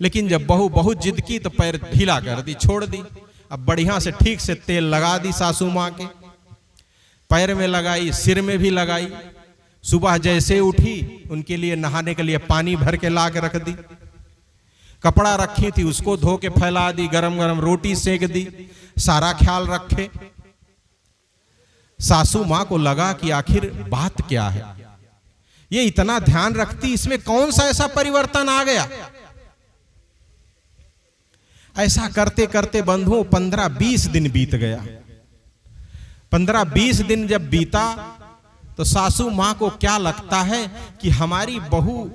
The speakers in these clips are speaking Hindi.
लेकिन जब बहू बहुत जिद की तो पैर ढीला कर दी, छोड़ दी। अब बढ़िया से ठीक से तेल लगा दी सासू माँ के, पैर में लगाई, सिर में भी लगाई। सुबह जैसे उठी उनके लिए नहाने के लिए पानी भर के ला के रख दी। कपड़ा रखी थी उसको धो के फैला दी, गरम गरम रोटी सेक दी, सारा ख्याल रखे। सासू माँ को लगा कि आखिर बात क्या है, ये इतना ध्यान रखती, इसमें कौन सा ऐसा परिवर्तन आ गया। ऐसा करते करते बंधुओं 15-20 दिन बीत गया। 15-20 दिन जब बीता तो सासू माँ को क्या लगता है कि हमारी बहू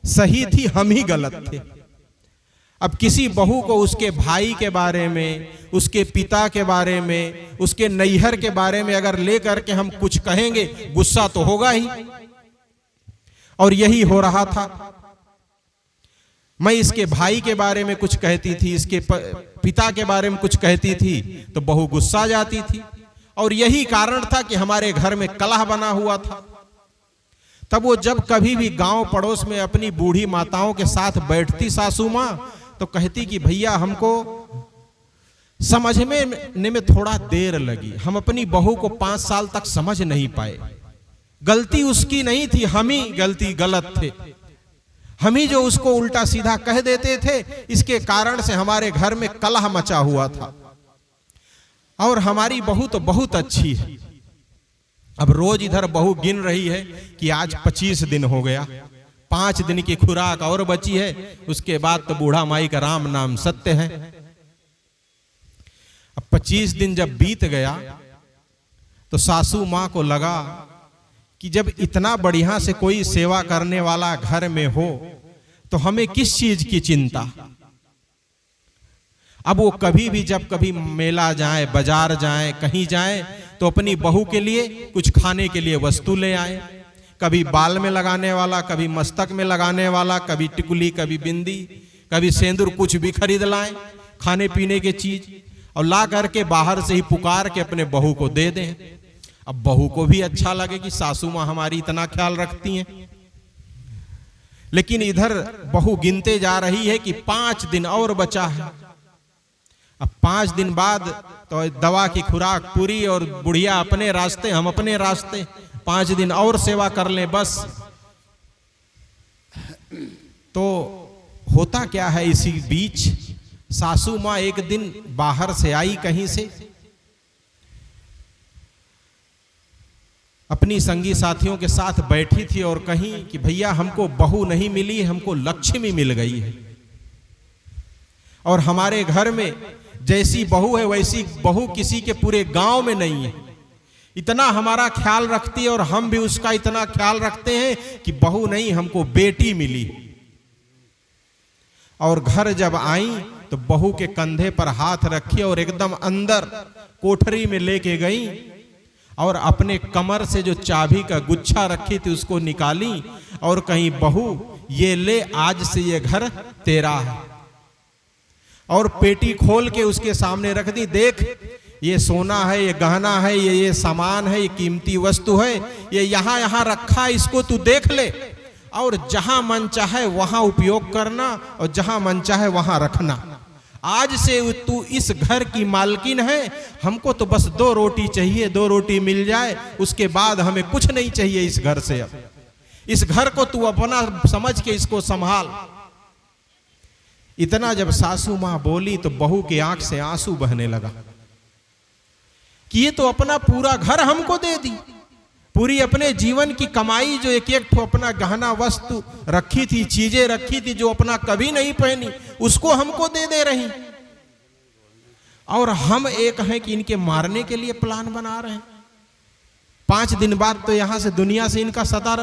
सही थी, हम ही गलत थे। अब किसी बहू को उसके भाई के बारे में, उसके पिता के बारे में, उसके नैहर के बारे में अगर लेकर के हम कुछ कहेंगे, गुस्सा तो होगा ही। और यही हो रहा था। मैं इसके भाई के बारे में कुछ कहती थी, इसके पिता के बारे में कुछ कहती थी तो बहू गुस्सा जाती थी। और यही कारण था कि हमारे घर में कलह बना हुआ था। तब वो जब कभी भी गांव पड़ोस में अपनी बूढ़ी माताओं के साथ बैठती सासू माँ, तो कहती कि भैया हमको समझने में थोड़ा देर लगी, हम अपनी बहू को 5 साल तक समझ नहीं पाए। गलती उसकी नहीं थी, हम ही गलत थे। हम ही जो उसको उल्टा सीधा कह देते थे, इसके कारण से हमारे घर में कलह मचा हुआ था। और हमारी बहू तो बहुत अच्छी है। अब रोज इधर बहू गिन रही है कि आज 25 दिन हो गया, 5 दिन की खुराक और बची है, उसके बाद तो बूढ़ा माई का राम नाम सत्य है। अब 25 दिन जब बीत गया तो सासू माँ को लगा कि जब इतना बढ़िया से कोई सेवा करने वाला घर में हो तो हमें किस चीज की चिंता। अब वो कभी भी जब कभी मेला जाए, बाजार जाए, कहीं जाए तो अपनी बहू के लिए कुछ खाने के लिए वस्तु ले आए। कभी बाल में लगाने वाला, कभी मस्तक में लगाने वाला, कभी टिकुली, कभी बिंदी, कभी सेंदूर, कुछ भी खरीद लाएं खाने पीने के चीज, और ला करके बाहर से ही पुकार के अपने बहू को दे दें। अब बहू को भी अच्छा लगे कि सासू माँ हमारी इतना ख्याल रखती हैं। लेकिन इधर बहू गिनते जा रही है कि 5 दिन और बचा है। अब 5 दिन बाद तो दवा की खुराक पूरी और बुढ़िया अपने रास्ते, हम अपने रास्ते, 5 दिन और सेवा कर लें बस। तो होता क्या है, इसी बीच सासू माँ एक दिन बाहर से आई कहीं से, अपनी संगी साथियों के साथ बैठी थी और कहीं कि भैया हमको बहू नहीं मिली, हमको लक्ष्मी मिल गई है। और हमारे घर में जैसी बहू है वैसी बहू किसी के पूरे गांव में नहीं है। इतना हमारा ख्याल रखती है और हम भी उसका इतना ख्याल रखते हैं कि बहू नहीं, हमको बेटी मिली। और घर जब आई तो बहू के कंधे पर हाथ रखी और एकदम अंदर कोठरी में लेके गई और अपने कमर से जो चाबी का गुच्छा रखी थी उसको निकाली और कहीं बहू ये ले, आज से ये घर तेरा है। और पेटी खोल के उसके सामने रख दी, देख ये सोना है, ये गहना है, ये सामान है, ये कीमती वस्तु है, ये यहाँ यहाँ रखा है, इसको तू देख ले और जहां मन चाहे वहां उपयोग करना और जहां मन चाहे वहां रखना। आज से तू इस घर की मालकिन है, हमको तो बस 2 रोटी चाहिए, 2 रोटी मिल जाए, उसके बाद हमें कुछ नहीं चाहिए इस घर से। अब इस घर को तू अपना समझ के इसको संभाल। इतना जब सासू माँ बोली तो बहू की आंख से आंसू बहने लगा कि ये तो अपना पूरा घर हमको दे दी, पूरी अपने जीवन की कमाई जो एक एक अपना गहना वस्तु रखी थी, चीजें रखी थी जो अपना कभी नहीं पहनी, उसको हमको दे रही। और हम एक हैं कि इनके मारने के लिए प्लान बना रहे हैं। 5 दिन बाद तो यहां से दुनिया से इनका सदा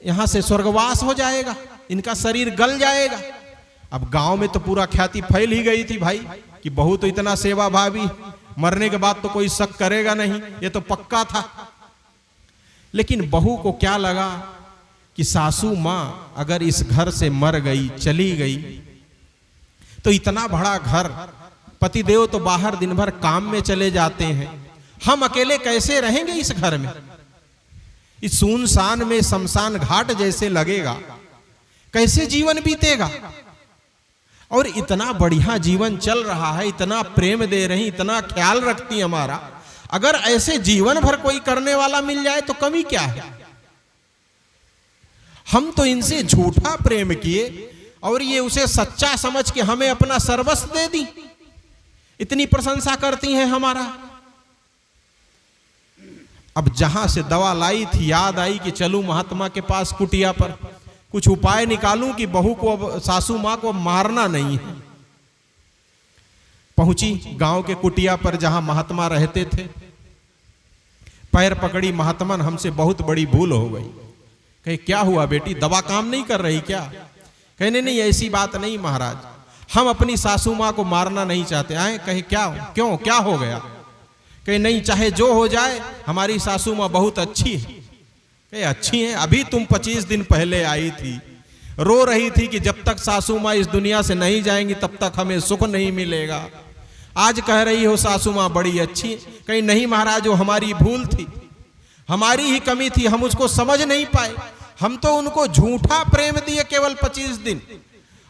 यहां से स्वर्गवास हो जाएगा, इनका शरीर गल जाएगा। अब गांव में तो पूरा ख्याति फैल ही गई थी भाई कि बहू तो इतना सेवा भावी, मरने के बाद तो कोई शक करेगा नहीं, ये तो पक्का था। लेकिन बहू को क्या लगा कि सासू माँ अगर इस घर से मर गई, चली गई, तो इतना बड़ा घर, पतिदेव तो बाहर दिन भर काम में चले जाते हैं, हम अकेले कैसे रहेंगे इस घर में? इस सुनसान में शमशान घाट जैसे लगेगा, कैसे जीवन बीतेगा? और इतना बढ़िया जीवन चल रहा है, इतना प्रेम दे रही, इतना ख्याल रखती हमारा। अगर ऐसे जीवन भर कोई करने वाला मिल जाए तो कमी क्या है। हम तो इनसे झूठा प्रेम किए और ये उसे सच्चा समझ के हमें अपना सर्वस्व दे दी। इतनी प्रशंसा करती हैं हमारा। अब जहां से दवा लाई थी, याद आई कि चलूं महात्मा के पास कुटिया पर, कुछ उपाय निकालूं कि बहू को, अब सासू मां को मारना नहीं है। पहुंची गांव के कुटिया पर जहां महात्मा रहते थे। पैर पकड़ी महात्मन, हमसे बहुत बड़ी भूल हो गई। कहे क्या हुआ बेटी, दवा काम नहीं कर रही क्या? कहने नहीं, ऐसी बात नहीं महाराज, हम अपनी सासू मां को मारना नहीं चाहते। आए कहे क्या, क्यों, क्या हो गया? कहे नहीं, चाहे जो हो जाए, हमारी सासू मां बहुत अच्छी है। कहे अच्छी है? अभी तुम 25 दिन पहले आई थी, रो रही थी कि जब तक सासू मां इस दुनिया से नहीं जाएंगी तब तक हमें सुख नहीं मिलेगा। आज कह रही हो सासू मां बड़ी अच्छी है। कहीं नहीं महाराज, वो हमारी भूल थी, हमारी ही कमी थी, हम उसको समझ नहीं पाए। हम तो उनको झूठा प्रेम दिए केवल 25 दिन,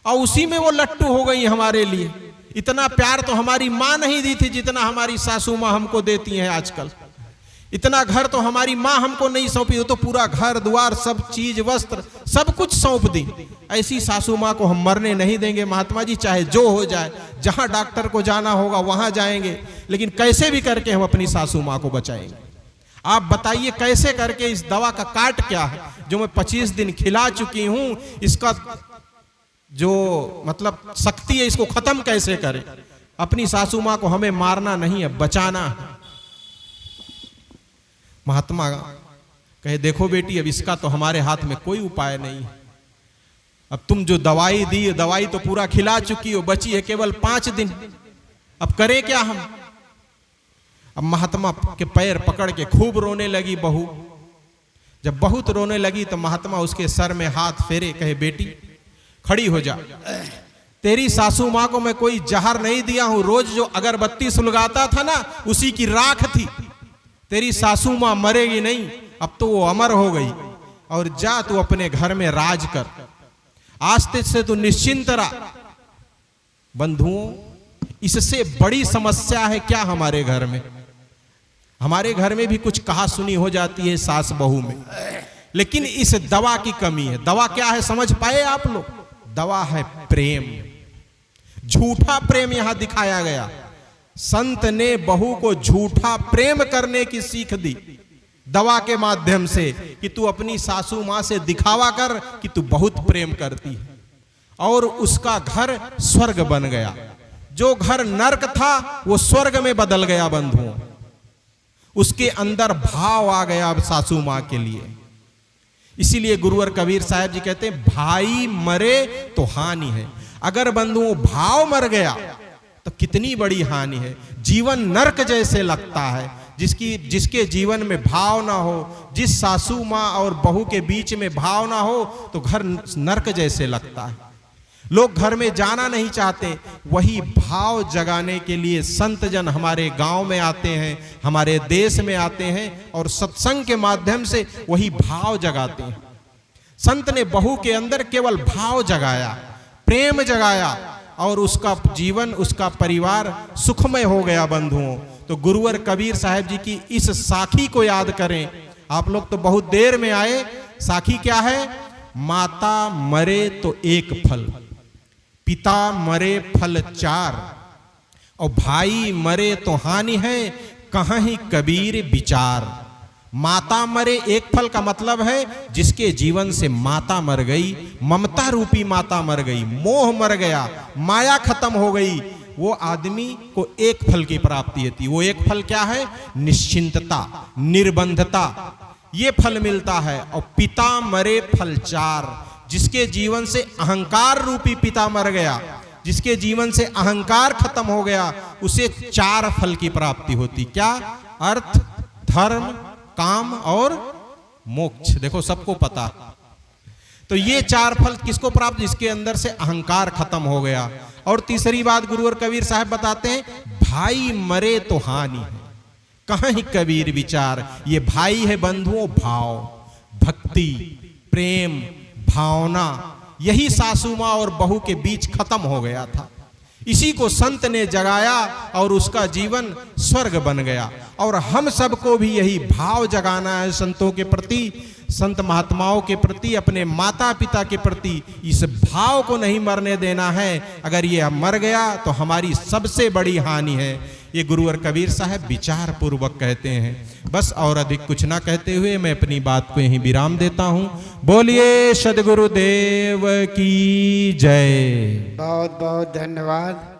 और उसी में वो लट्टू हो गई हमारे लिए। इतना प्यार तो हमारी मां नहीं दी थी जितना हमारी सासू मां हमको देती हैं आजकल। इतना घर तो हमारी मां हमको नहीं सौंपी, वो तो पूरा घर द्वार, सब चीज, वस्त्र, सब कुछ सौंप दी। ऐसी सासू मां को हम मरने नहीं देंगे महात्मा जी, चाहे जो हो जाए। जहां डॉक्टर को जाना होगा वहां जाएंगे, लेकिन कैसे भी करके हम अपनी सासू मां को बचाएंगे। आप बताइए कैसे करके, इस दवा का काट क्या है जो मैं 25 दिन खिला चुकी हूं, इसका जो मतलब शक्ति है, इसको खत्म कैसे करें? अपनी सासू मां को हमें मारना नहीं है, बचाना है। महात्मा कहे देखो बेटी, अब इसका तो हमारे हाथ में कोई उपाय नहीं है। अब तुम जो दवाई दी, दवाई तो पूरा खिला चुकी हो, बची है केवल 5 दिन, अब करें क्या हम? अब महात्मा के पैर पकड़ के खूब रोने लगी बहू। जब बहुत रोने लगी तो महात्मा उसके सर में हाथ फेरे, कहे बेटी खड़ी हो जा, तेरी सासू मां को मैं कोई जहर नहीं दिया हूं, रोज जो अगरबत्ती सुलगाता था ना, उसी की राख थी। तेरी सासू मां मरेगी नहीं, अब तो वो अमर हो गई। और जा तू अपने घर में राज कर, आज से तू निश्चिंत रहा। बंधुओं, इससे बड़ी समस्या है क्या हमारे घर में? हमारे घर में भी कुछ कहा सुनी हो जाती है सास बहू में, लेकिन इस दवा की कमी है। दवा क्या है समझ पाए आप लोग? दवा है प्रेम। झूठा प्रेम यहां दिखाया गया। संत ने बहू को झूठा प्रेम करने की सीख दी दवा के माध्यम से, कि तू अपनी सासू मां से दिखावा कर कि तू बहुत प्रेम करती है, और उसका घर स्वर्ग बन गया। जो घर नर्क था वो स्वर्ग में बदल गया बंधुओं। उसके अंदर भाव आ गया अब सासू मां के लिए। इसीलिए गुरुवर कबीर साहब जी कहते हैं, भाई मरे तो हानि है। अगर बंधुओं भाव मर गया तो कितनी बड़ी हानि है। जीवन नरक जैसे लगता है। जिसके जीवन में भाव ना हो, जिस सासू मां और बहू के बीच में भाव ना हो, तो घर नरक जैसे लगता है। लोग घर में जाना नहीं चाहते। वही भाव जगाने के लिए संत जन हमारे गांव में आते हैं, हमारे देश में आते हैं, और सत्संग के माध्यम से वही भाव जगाते हैं। संत ने बहू के अंदर केवल भाव जगाया, प्रेम जगाया, और उसका जीवन, उसका परिवार सुखमय हो गया बंधुओं। तो गुरुवर कबीर साहब जी की इस साखी को याद करें। आप लोग तो बहुत देर में आए। साखी क्या है? माता मरे तो एक फल, पिता मरे फल 4, और भाई मरे तो हानि है, कहाँ ही कबीर विचार। माता मरे एक फल का मतलब है जिसके जीवन से माता मर गई, ममता रूपी माता मर गई, मोह मर गया, माया खत्म हो गई, वो आदमी को एक फल की प्राप्ति होती। वो एक फल क्या है? निश्चिंतता, निर्बंधता, ये फल मिलता है। और पिता मरे फल 4, जिसके जीवन से अहंकार रूपी पिता मर गया, जिसके जीवन से अहंकार खत्म हो गया, उसे 4 फल की प्राप्ति होती। क्या? अर्थ, धर्म, काम और मोक्ष। देखो सबको पता। तो ये 4 फल किसको प्राप्त? जिसके अंदर से अहंकार खत्म हो गया। और तीसरी बात गुरुवर कबीर साहब बताते हैं, भाई मरे तो हानि है, कहाँ ही कबीर विचार। ये भाई है बंधुओं भाव, भक्ति, प्रेम, भावना, यही सासू माँ और बहू के बीच खत्म हो गया था। इसी को संत ने जगाया और उसका जीवन स्वर्ग बन गया। और हम सबको भी यही भाव जगाना है संतों के प्रति, संत महात्माओं के प्रति, अपने माता पिता के प्रति। इस भाव को नहीं मरने देना है। अगर ये मर गया तो हमारी सबसे बड़ी हानि है। ये गुरुवर कबीर साहब विचार पूर्वक कहते हैं। बस और अधिक कुछ ना कहते हुए मैं अपनी बात को यहीं विराम देता हूं। बोलिए सद्गुरुदेव की जय। बहुत बहुत धन्यवाद।